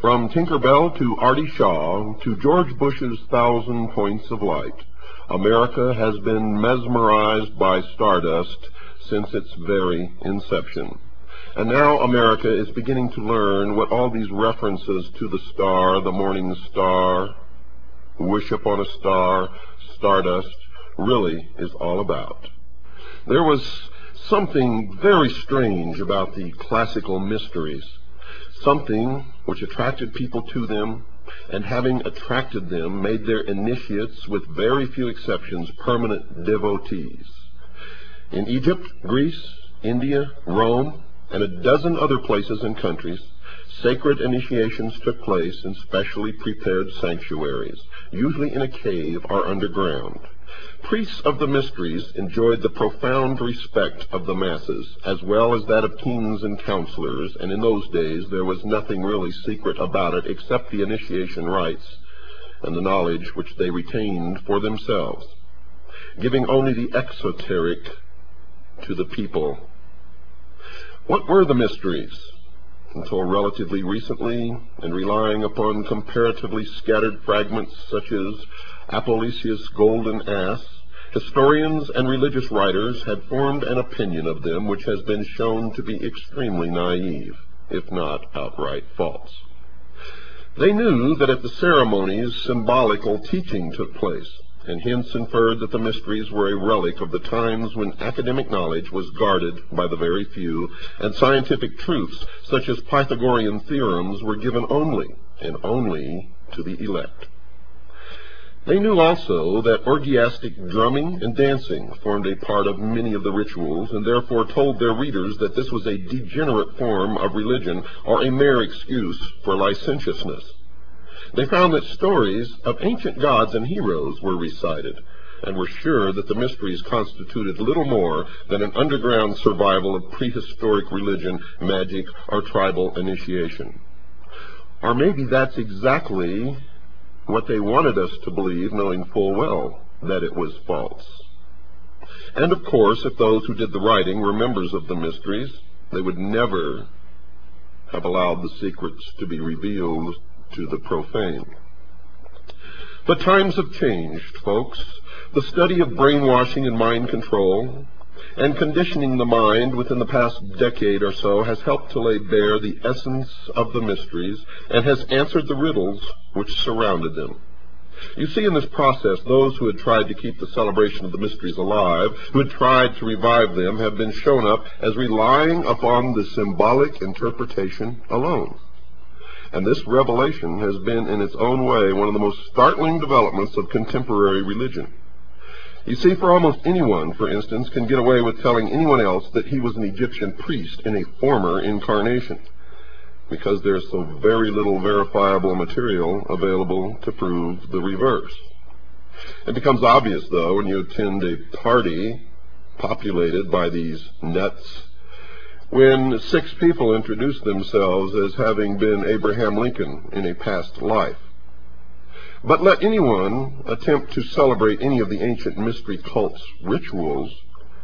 From Tinker Bell to Artie Shaw to George Bush's 1,000 Points of Light, America has been mesmerized by stardust since its very inception. And now America is beginning to learn what all these references to the star, the morning star, wish upon a star, stardust, really is all about. There was something very strange about the classical mysteries, something which attracted people to them, and having attracted them, made their initiates, with very few exceptions, permanent devotees. In Egypt, Greece, India, Rome, and a dozen other places and countries, sacred initiations took place in specially prepared sanctuaries, usually in a cave or underground. Priests of the mysteries enjoyed the profound respect of the masses, as well as that of kings and counselors, and in those days there was nothing really secret about it except the initiation rites and the knowledge which they retained for themselves, giving only the exoteric to the people. What were the mysteries? Until relatively recently, and relying upon comparatively scattered fragments such as Apollisius' golden ass, historians and religious writers had formed an opinion of them which has been shown to be extremely naive, if not outright false. They knew that at the ceremonies symbolical teaching took place, and hence inferred that the mysteries were a relic of the times when academic knowledge was guarded by the very few, and scientific truths, such as Pythagorean theorems, were given only, and only, to the elect. They knew also that orgiastic drumming and dancing formed a part of many of the rituals, and therefore told their readers that this was a degenerate form of religion, or a mere excuse for licentiousness. They found that stories of ancient gods and heroes were recited, and were sure that the mysteries constituted little more than an underground survival of prehistoric religion, magic, or tribal initiation. Or maybe that's exactly what they wanted us to believe, knowing full well that it was false. And of course, if those who did the writing were members of the mysteries, they would never have allowed the secrets to be revealed to the profane. But times have changed, folks. The study of brainwashing and mind control and conditioning the mind within the past decade or so has helped to lay bare the essence of the mysteries and has answered the riddles which surrounded them. You see, in this process, those who had tried to keep the celebration of the mysteries alive, who had tried to revive them, have been shown up as relying upon the symbolic interpretation alone. And this revelation has been in its own way one of the most startling developments of contemporary religion. You see, for almost anyone, for instance, can get away with telling anyone else that he was an Egyptian priest in a former incarnation, because there's so very little verifiable material available to prove the reverse. It becomes obvious, though, when you attend a party populated by these nuts, when 6 people introduce themselves as having been Abraham Lincoln in a past life. But let anyone attempt to celebrate any of the ancient mystery cult's rituals,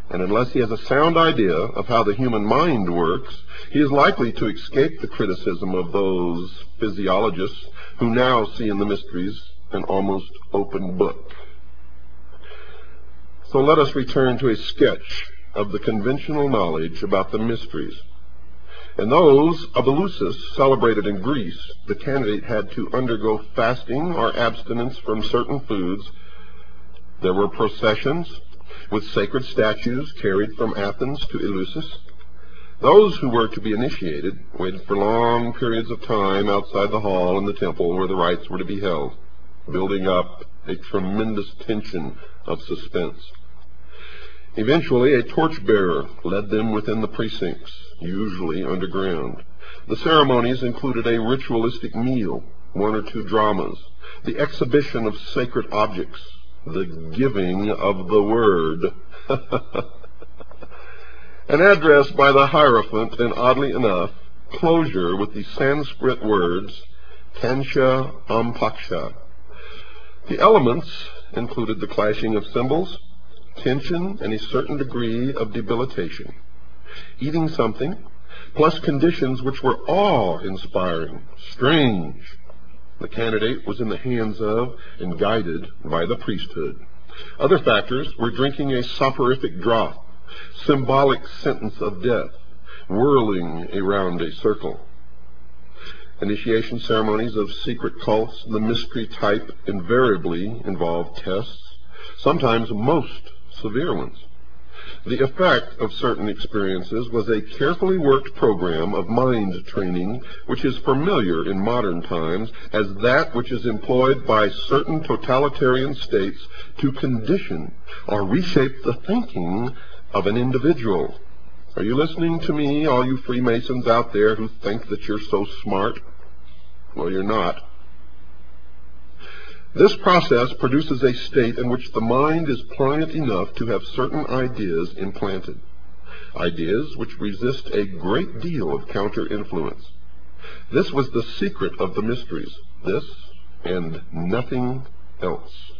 and unless he has a sound idea of how the human mind works, he is likely to escape the criticism of those physiologists who now see in the mysteries an almost open book. So let us return to a sketch of the conventional knowledge about the mysteries. In those of Eleusis celebrated in Greece, the candidate had to undergo fasting or abstinence from certain foods. There were processions with sacred statues carried from Athens to Eleusis. Those who were to be initiated waited for long periods of time outside the hall in the temple where the rites were to be held, building up a tremendous tension of suspense. Eventually, a torchbearer led them within the precincts, usually underground. The ceremonies included a ritualistic meal, 1 or 2 dramas, the exhibition of sacred objects, the giving of the word, an address by the Hierophant, and oddly enough, closure with the Sanskrit words, Tansha Ampaksha. The elements included the clashing of cymbals, tension, and a certain degree of debilitation. Eating something, plus conditions which were awe-inspiring, strange. The candidate was in the hands of and guided by the priesthood. Other factors were drinking a soporific draught, symbolic sentence of death, whirling around a circle. Initiation ceremonies of secret cults, the mystery type, invariably involved tests, sometimes most severe ones. The effect of certain experiences was a carefully worked program of mind training, which is familiar in modern times as that which is employed by certain totalitarian states to condition or reshape the thinking of an individual. Are you listening to me, all you Freemasons out there who think that you're so smart? Well, you're not. This process produces a state in which the mind is pliant enough to have certain ideas implanted, ideas which resist a great deal of counter-influence. This was the secret of the mysteries, this and nothing else.